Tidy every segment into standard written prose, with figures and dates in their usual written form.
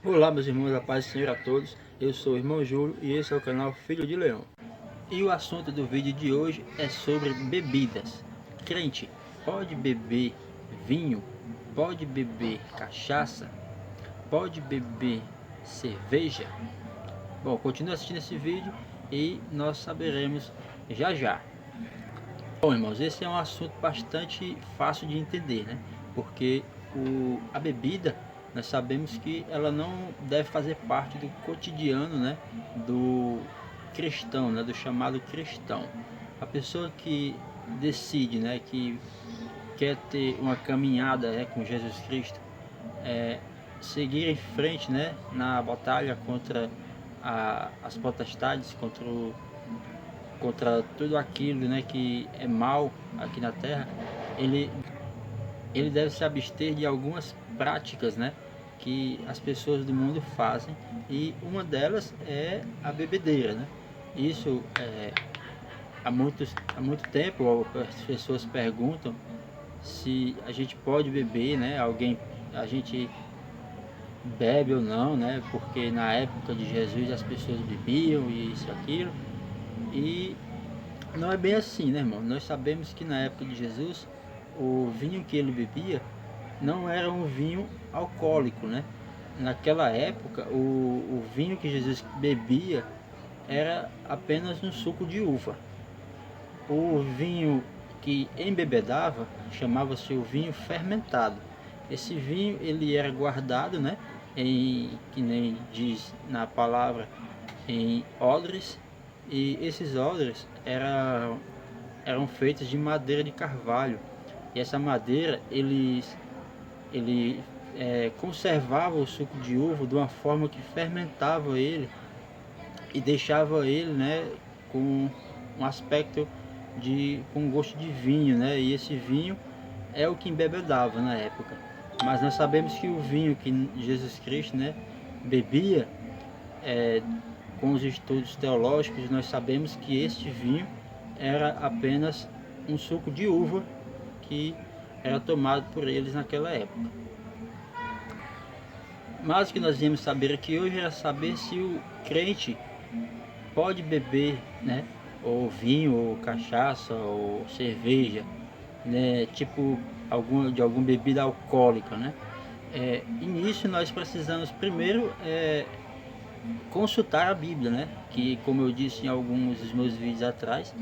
Olá meus irmãos, a paz do Senhor a todos. Eu sou o irmão Júlio e esse é o canal Filho de Leão. E o assunto do vídeo de hoje é sobre bebidas. Crente pode beber vinho? Pode beber cachaça? Pode beber cerveja? Bom, continue assistindo esse vídeo e nós saberemos já já. Bom irmãos, esse é um assunto bastante fácil de entender, né? Porque a bebida, nós sabemos que ela não deve fazer parte do cotidiano, né? Do cristão, né? Do chamado cristão. A pessoa que decide, né? Que quer ter uma caminhada, né, com Jesus Cristo, seguir em frente, né? Na batalha contra as potestades, contra tudo aquilo, né, que é mal aqui na Terra, ele, ele deve se abster de algumas práticas, né, que as pessoas do mundo fazem, e uma delas é a bebedeira, né? Isso há muito tempo as pessoas perguntam se a gente pode beber, né? A gente bebe ou não, né? Porque na época de Jesus as pessoas bebiam e isso e aquilo. E não é bem assim, né, irmão? Nós sabemos que na época de Jesus, o vinho que ele bebia não era um vinho alcoólico, né? Naquela época, o vinho que Jesus bebia era apenas um suco de uva. O vinho que embebedava chamava-se o vinho fermentado. Esse vinho ele era guardado, né? Que nem diz na palavra, em odres, e esses odres eram feitos de madeira de carvalho, e essa madeira ele conservava o suco de uva de uma forma que fermentava ele e deixava ele, né, com um aspecto com gosto de vinho, né? E esse vinho é o que embebedava na época. Mas nós sabemos que o vinho que Jesus Cristo, né, bebia, é, com os estudos teológicos, nós sabemos que este vinho era apenas um suco de uva que era tomado por eles naquela época. Mas o que nós viemos saber aqui hoje era saber se o crente pode beber, né, ou vinho, ou cachaça, ou cerveja, né, tipo de alguma bebida alcoólica, né? E nisso nós precisamos primeiro consultar a Bíblia, né? Que, como eu disse em alguns dos meus vídeos atrás,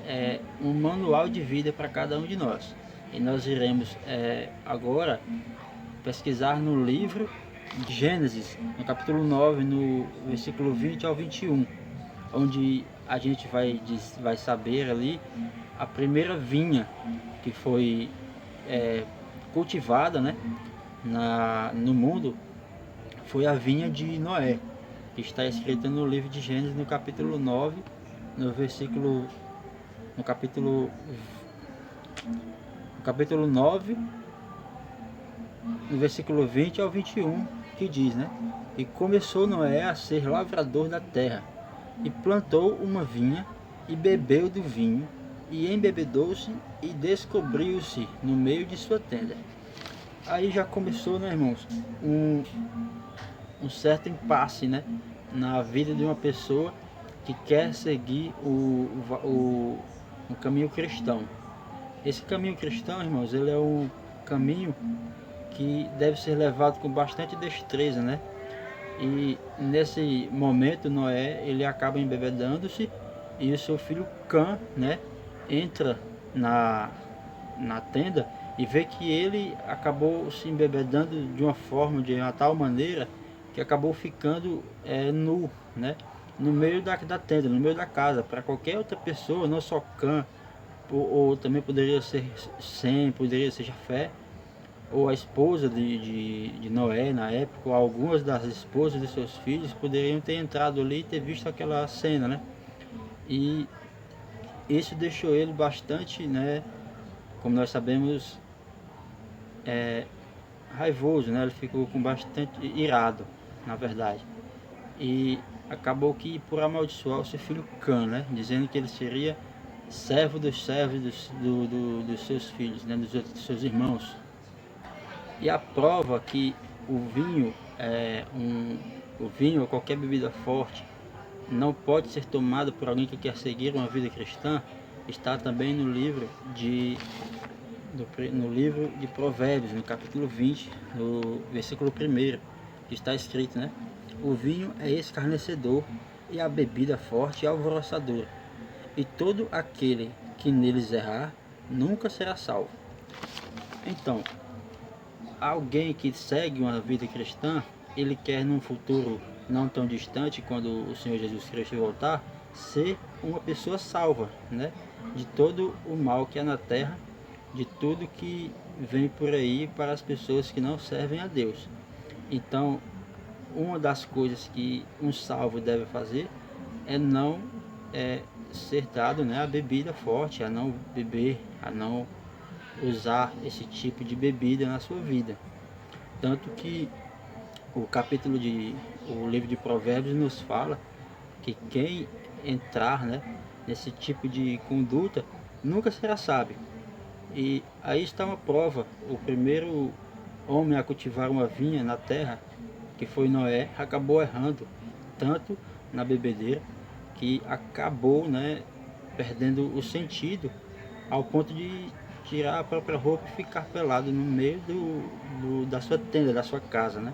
é um manual de vida para cada um de nós. E nós iremos agora pesquisar no livro de Gênesis, no capítulo 9, no versículo 20 ao 21, onde a gente vai saber ali a primeira vinha que foi cultivada, né, no mundo, foi a vinha de Noé, que está escrita no livro de Gênesis, no capítulo 9, no versículo, no capítulo, no capítulo 9, no versículo 20 ao 21, que diz, né? E começou Noé a ser lavrador da terra, e plantou uma vinha, e bebeu do vinho, e embebedou-se, e descobriu-se no meio de sua tenda. Aí já começou, né, irmãos, um certo impasse, né, na vida de uma pessoa que quer seguir o caminho cristão. Esse caminho cristão, irmãos, ele é um caminho que deve ser levado com bastante destreza, né? E nesse momento Noé, ele acaba embebedando-se, e o seu filho Cã, né, entra na tenda e vê que ele acabou se embebedando de uma forma, de uma tal maneira, que acabou ficando nu, né, no meio da tenda, no meio da casa. Para qualquer outra pessoa, não só Cã, ou também poderia ser Sem, poderia ser Jafé, ou a esposa de Noé na época, ou algumas das esposas de seus filhos poderiam ter entrado ali e ter visto aquela cena, né? E isso deixou ele bastante, né, como nós sabemos, raivoso, né? Ele ficou com bastante irado, na verdade. E acabou que por amaldiçoar o seu filho Cã, né, dizendo que ele seria servo dos servos dos seus filhos, né, dos seus irmãos. E a prova que o vinho o vinho ou qualquer bebida forte não pode ser tomado por alguém que quer seguir uma vida cristã, está também no livro de Provérbios, no capítulo 20, no versículo 1, que está escrito, né? O vinho é escarnecedor e a bebida forte é alvoroçadora, e todo aquele que neles errar nunca será salvo. Então, alguém que segue uma vida cristã, ele quer num futuro não tão distante, quando o Senhor Jesus Cristo voltar, ser uma pessoa salva, né? De todo o mal que há na terra, de tudo que vem por aí para as pessoas que não servem a Deus. Então, uma das coisas que um salvo deve fazer é não ser dado, né, a bebida forte, a não beber, a não usar esse tipo de bebida na sua vida. Tanto que o livro de Provérbios nos fala que quem entrar, né, nesse tipo de conduta nunca será sábio. E aí está uma prova: o primeiro homem a cultivar uma vinha na terra, que foi Noé, acabou errando tanto na bebedeira que acabou, né, perdendo o sentido ao ponto de tirar a própria roupa e ficar pelado no meio da sua tenda, da sua casa, né?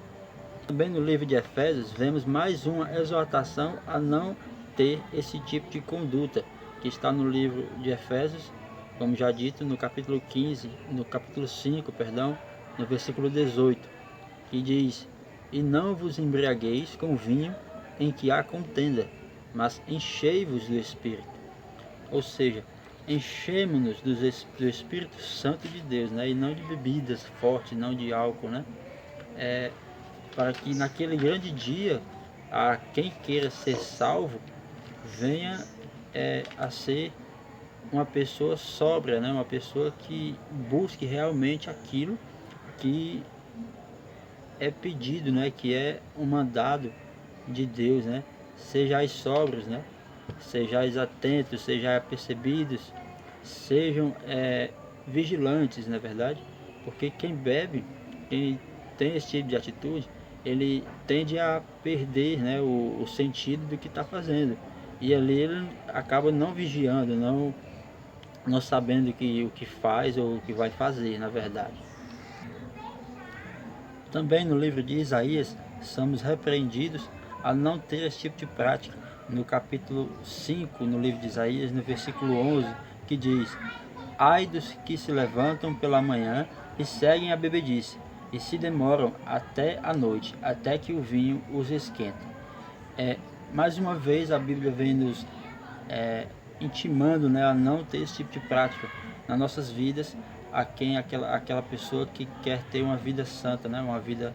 Também no livro de Efésios vemos mais uma exortação a não ter esse tipo de conduta, que está no livro de Efésios, como já dito, no capítulo 15, no capítulo 5, perdão, no versículo 18, que diz: E não vos embriagueis com vinho em que há contenda, mas enchei-vos do Espírito. Ou seja, enchemos-nos do Espírito Santo de Deus, né? E não de bebidas fortes, não de álcool, né? Para que naquele grande dia, a quem queira ser salvo, venha a ser uma pessoa sóbria, né? Uma pessoa que busque realmente aquilo que é pedido, né? Que é um mandado de Deus, né? Sejais sóbrios, né? Sejais atentos, sejais apercebidos, sejam vigilantes, na verdade, porque quem bebe, quem tem esse tipo de atitude, ele tende a perder, né, o sentido do que está fazendo, e ali ele acaba não vigiando, não sabendo o que faz ou o que vai fazer, na verdade. Também no livro de Isaías somos repreendidos a não ter esse tipo de prática. No capítulo 5, no livro de Isaías, no versículo 11, que diz: Ai dos que se levantam pela manhã e seguem a bebedice, e se demoram até a noite, até que o vinho os esquenta. Mais uma vez a Bíblia vem nos intimando, né, a não ter esse tipo de prática nas nossas vidas, a quem aquela pessoa que quer ter uma vida santa, né, uma vida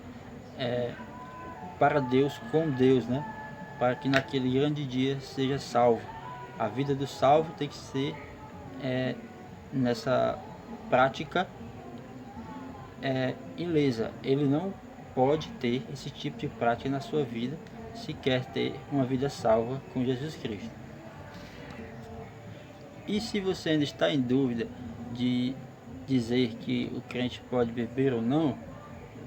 para Deus, com Deus, né, para que naquele grande dia seja salvo. A vida do salvo tem que ser nessa prática ilesa. Ele não pode ter esse tipo de prática na sua vida se quer ter uma vida salva com Jesus Cristo. E se você ainda está em dúvida de dizer que o crente pode beber ou não,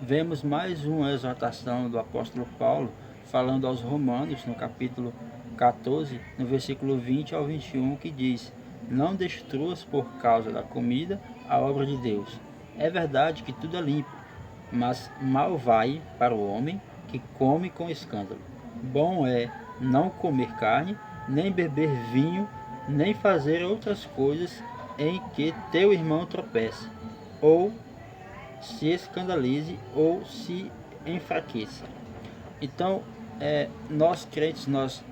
vemos mais uma exortação do apóstolo Paulo falando aos Romanos, no capítulo 14, no versículo 20 ao 21, que diz: Não destruas por causa da comida a obra de Deus. É verdade que tudo é limpo, mas mal vai para o homem que come com escândalo. Bom é não comer carne, nem beber vinho, nem fazer outras coisas em que teu irmão tropece, ou se escandalize, ou se enfraqueça. Então, nós crentes, nós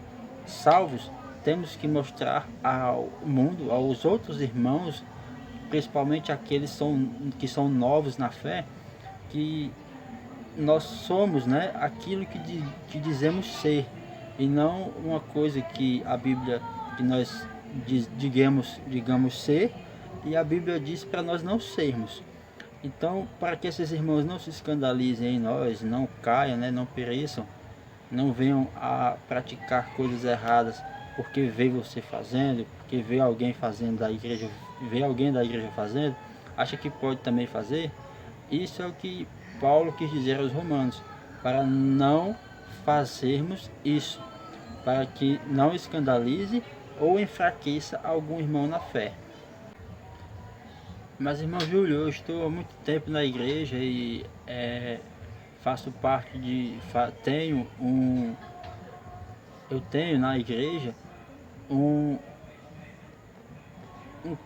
salvos, temos que mostrar ao mundo, aos outros irmãos, principalmente aqueles que são novos na fé, que nós somos, né, aquilo que dizemos ser, e não uma coisa que a Bíblia, que nós digamos ser, e a Bíblia diz para nós não sermos. Então, para que esses irmãos não se escandalizem em nós, não caiam, né, não pereçam, não venham a praticar coisas erradas porque vê você fazendo, porque vê alguém fazendo da igreja, vê alguém da igreja fazendo, acha que pode também fazer. Isso é o que Paulo quis dizer aos romanos. para não fazermos isso, para que não escandalize ou enfraqueça algum irmão na fé. Mas, irmão Júlio, eu estou há muito tempo na igreja e faço parte de... eu tenho na igreja um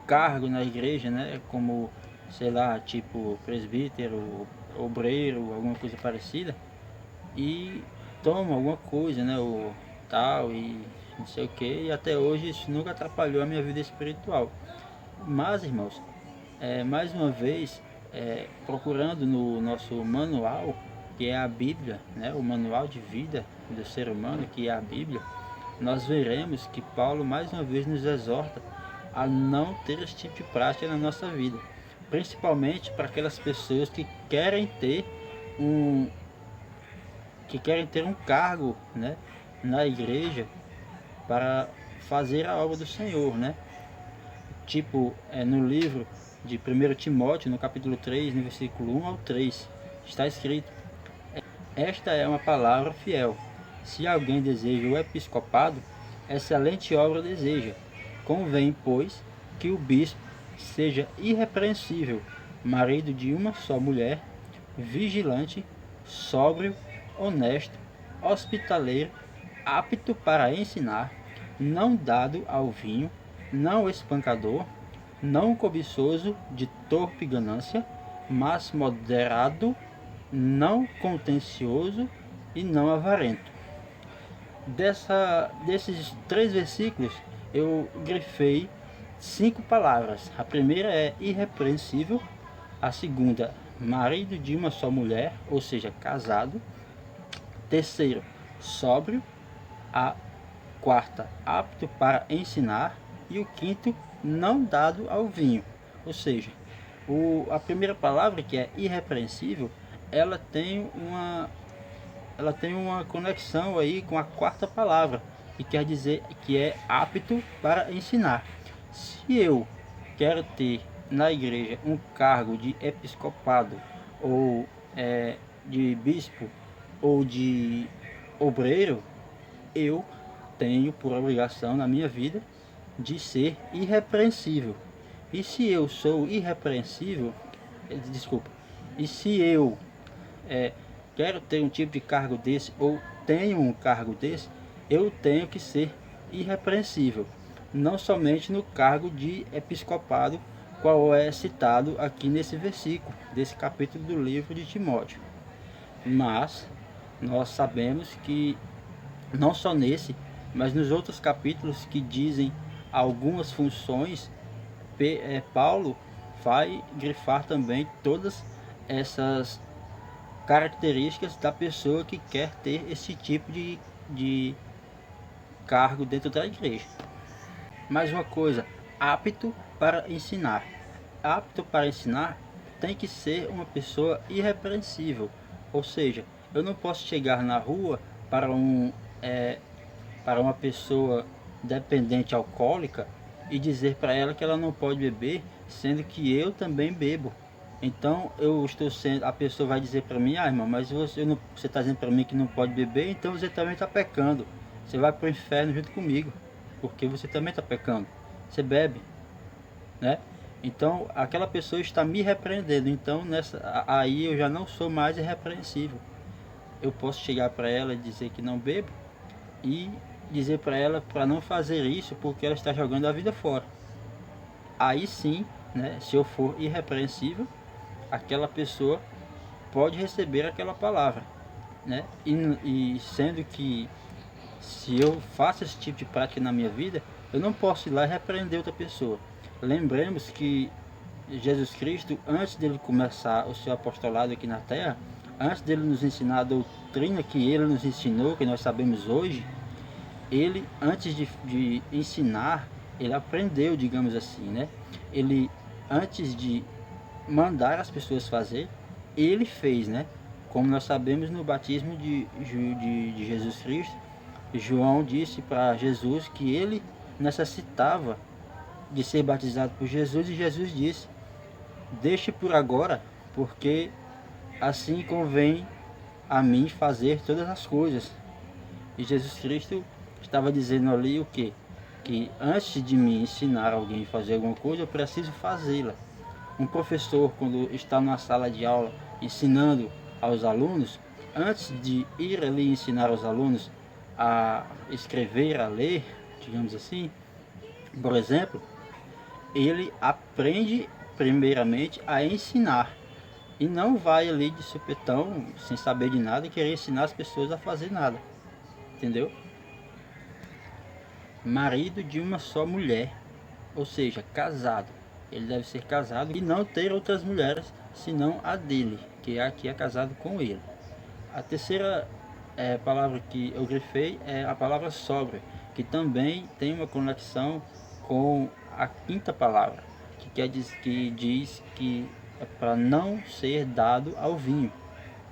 cargo na igreja, né? Como, sei lá, tipo presbítero, obreiro, alguma coisa parecida. E tomo alguma coisa, né? Ou tal, e não sei o que. E até hoje isso nunca atrapalhou a minha vida espiritual. Mas, irmãos, mais uma vez, procurando no nosso manual, que é a Bíblia, né? O manual de vida do ser humano, que é a Bíblia, nós veremos que Paulo mais uma vez nos exorta a não ter esse tipo de prática na nossa vida, principalmente para aquelas pessoas que querem ter um cargo, né, na igreja para fazer a obra do Senhor, né? Tipo, no livro de 1 Timóteo, no capítulo 3, no versículo 1 ao 3, está escrito: esta é uma palavra fiel. Se alguém deseja o episcopado, excelente obra deseja. Convém, pois, que o bispo seja irrepreensível, marido de uma só mulher, vigilante, sóbrio, honesto, hospitaleiro, apto para ensinar, não dado ao vinho, não espancador, não cobiçoso de torpe ganância, mas moderado, não contencioso e não avarento. Desses 3 versículos eu grifei 5 palavras. A primeira é irrepreensível, a segunda, marido de uma só mulher, ou seja, casado. Terceiro, sóbrio. A quarta, apto para ensinar. E o quinto, não dado ao vinho. Ou seja, a primeira palavra, que é irrepreensível, ela tem uma conexão aí com a quarta palavra, que quer dizer que é apto para ensinar. Se eu quero ter na igreja um cargo de episcopado, ou de bispo, ou de obreiro, eu tenho por obrigação na minha vida de ser irrepreensível. E se eu sou irrepreensível, e se eu quero ter um tipo de cargo desse, ou tenho um cargo desse, eu tenho que ser irrepreensível. Não somente no cargo de episcopado, qual é citado aqui nesse versículo, desse capítulo do livro de Timóteo. Mas nós sabemos que não só nesse, mas nos outros capítulos que dizem algumas funções, Paulo vai grifar também todas essas características da pessoa que quer ter esse tipo de cargo dentro da igreja. Mais uma coisa, apto para ensinar. Apto para ensinar tem que ser uma pessoa irrepreensível. Ou seja, eu não posso chegar na rua para uma pessoa dependente alcoólica e dizer para ela que ela não pode beber, sendo que eu também bebo. Então a pessoa vai dizer para mim: irmão, mas você está dizendo para mim que não pode beber, então você também está pecando. Você vai para o inferno junto comigo, porque você também está pecando. Você bebe, né? Então aquela pessoa está me repreendendo. Então aí eu já não sou mais irrepreensível. Eu posso chegar para ela e dizer que não bebo e dizer para ela para não fazer isso, porque ela está jogando a vida fora. Aí sim, né? Se eu for irrepreensível, aquela pessoa pode receber aquela palavra, né? E sendo que se eu faço esse tipo de prática na minha vida, eu não posso ir lá e repreender outra pessoa. Lembremos que Jesus Cristo, antes dele começar o seu apostolado aqui na terra, antes dele nos ensinar a doutrina que ele nos ensinou, que nós sabemos hoje, ele, antes de ensinar, ele aprendeu, digamos assim, né? Ele, antes de mandar as pessoas fazer, ele fez, né? Como nós sabemos no batismo de Jesus Cristo, João disse para Jesus que ele necessitava de ser batizado por Jesus, e Jesus disse: deixe por agora, porque assim convém a mim fazer todas as coisas. E Jesus Cristo estava dizendo ali o quê? Que antes de me ensinar alguém a fazer alguma coisa, eu preciso fazê-la. Um professor, quando está numa sala de aula ensinando aos alunos, antes de ir ali ensinar aos alunos a escrever, a ler, digamos assim, por exemplo, ele aprende primeiramente a ensinar. E não vai ali de supetão, sem saber de nada, e querer ensinar as pessoas a fazer nada. Entendeu? Marido de uma só mulher, ou seja, casado. Ele deve ser casado e não ter outras mulheres, senão a dele, que é a que é casado com ele. A terceira palavra que eu grifei é a palavra sóbrio, que também tem uma conexão com a quinta palavra, que diz que é para não ser dado ao vinho,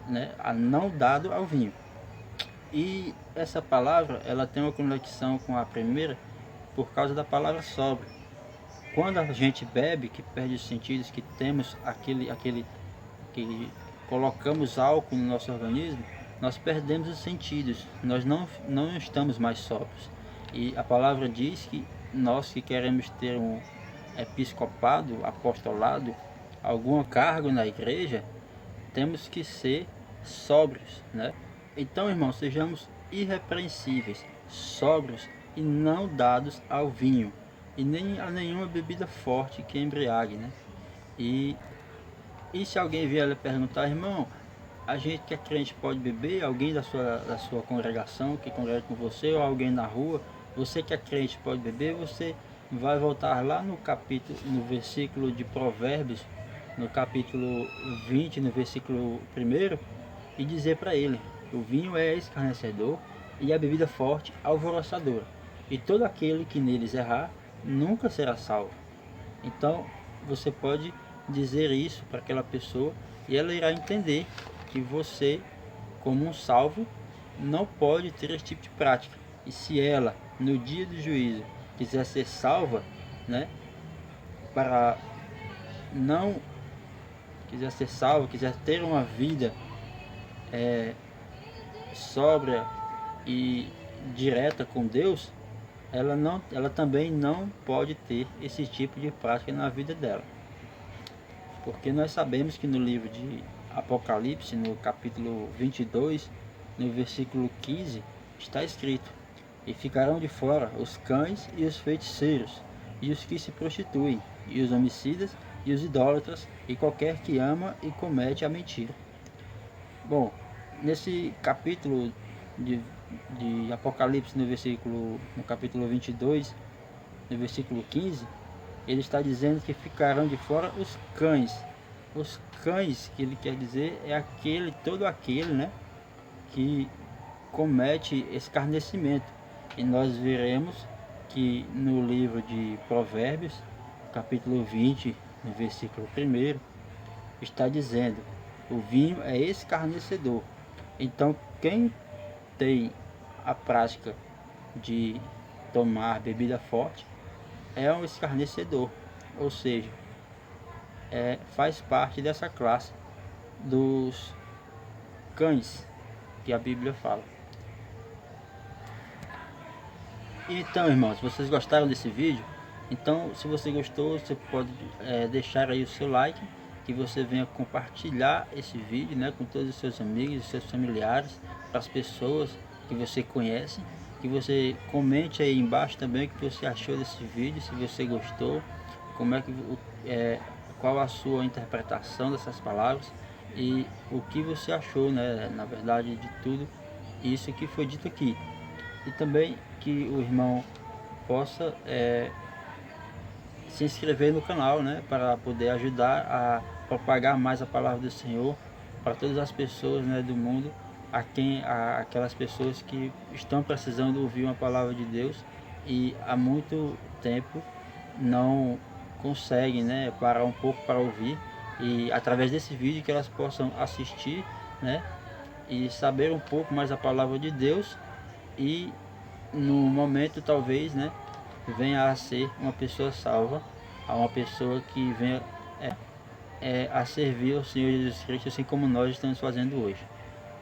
né? A não dado ao vinho. E essa palavra, ela tem uma conexão com a primeira por causa da palavra sóbrio. Quando a gente bebe, que perde os sentidos, que temos que colocamos álcool no nosso organismo, nós perdemos os sentidos, nós não estamos mais sóbrios. E a palavra diz que nós que queremos ter um episcopado, apostolado, algum cargo na igreja, temos que ser sóbrios, né? Então, irmãos, sejamos irrepreensíveis, sóbrios e não dados ao vinho e nem a nenhuma bebida forte que embriague, né? E se alguém vier lhe perguntar, irmão, a gente que é crente pode beber? Alguém da sua congregação que congrega com você, ou alguém na rua, você que é crente pode beber? Você vai voltar lá no capítulo, no versículo de Provérbios, no capítulo 20, no versículo 1, e dizer para ele: o vinho é escarnecedor e a bebida forte alvoroçadora, e todo aquele que neles errar nunca será salvo. Então você pode dizer isso para aquela pessoa e ela irá entender que você, como um salvo, não pode ter esse tipo de prática. E se ela, no dia do juízo, quiser ser salva, né, para não quiser ser salva, quiser ter uma vida sóbria e direta com Deus, ela também não pode ter esse tipo de prática na vida dela. Porque nós sabemos que no livro de Apocalipse, no capítulo 22, no versículo 15, está escrito: e ficarão de fora os cães e os feiticeiros, e os que se prostituem, e os homicidas, e os idólatras, e qualquer que ama e comete a mentira. Bom, nesse capítulo de Apocalipse, no capítulo 22, no versículo 15, ele está dizendo que ficarão de fora os cães. Os cães que ele quer dizer é todo aquele, né, que comete escarnecimento. E nós veremos que no livro de Provérbios, capítulo 20, no versículo 1, está dizendo: o vinho é escarnecedor. Então, quem tem a prática de tomar bebida forte é um escarnecedor, ou seja, faz parte dessa classe dos cães que a Bíblia fala. Então, irmãos, vocês gostaram desse vídeo? Então, se você gostou, você pode deixar aí o seu like, que você venha compartilhar esse vídeo, né, com todos os seus amigos, seus familiares, para as pessoas que você conhece, que você comente aí embaixo também o que você achou desse vídeo, se você gostou, como é que qual a sua interpretação dessas palavras e o que você achou, né, na verdade, de tudo isso que foi dito aqui. E também que o irmão possa se inscrever no canal, né, para poder ajudar a propagar mais a palavra do Senhor para todas as pessoas, né, do mundo, aquelas pessoas que estão precisando ouvir uma palavra de Deus e há muito tempo não conseguem, né, parar um pouco para ouvir, e através desse vídeo que elas possam assistir, né, e saber um pouco mais a palavra de Deus, e no momento talvez, né, venha a ser uma pessoa salva, a uma pessoa que venha a servir ao Senhor Jesus Cristo, assim como nós estamos fazendo hoje.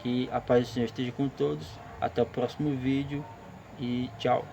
Que a paz do Senhor esteja com todos. Até o próximo vídeo e tchau.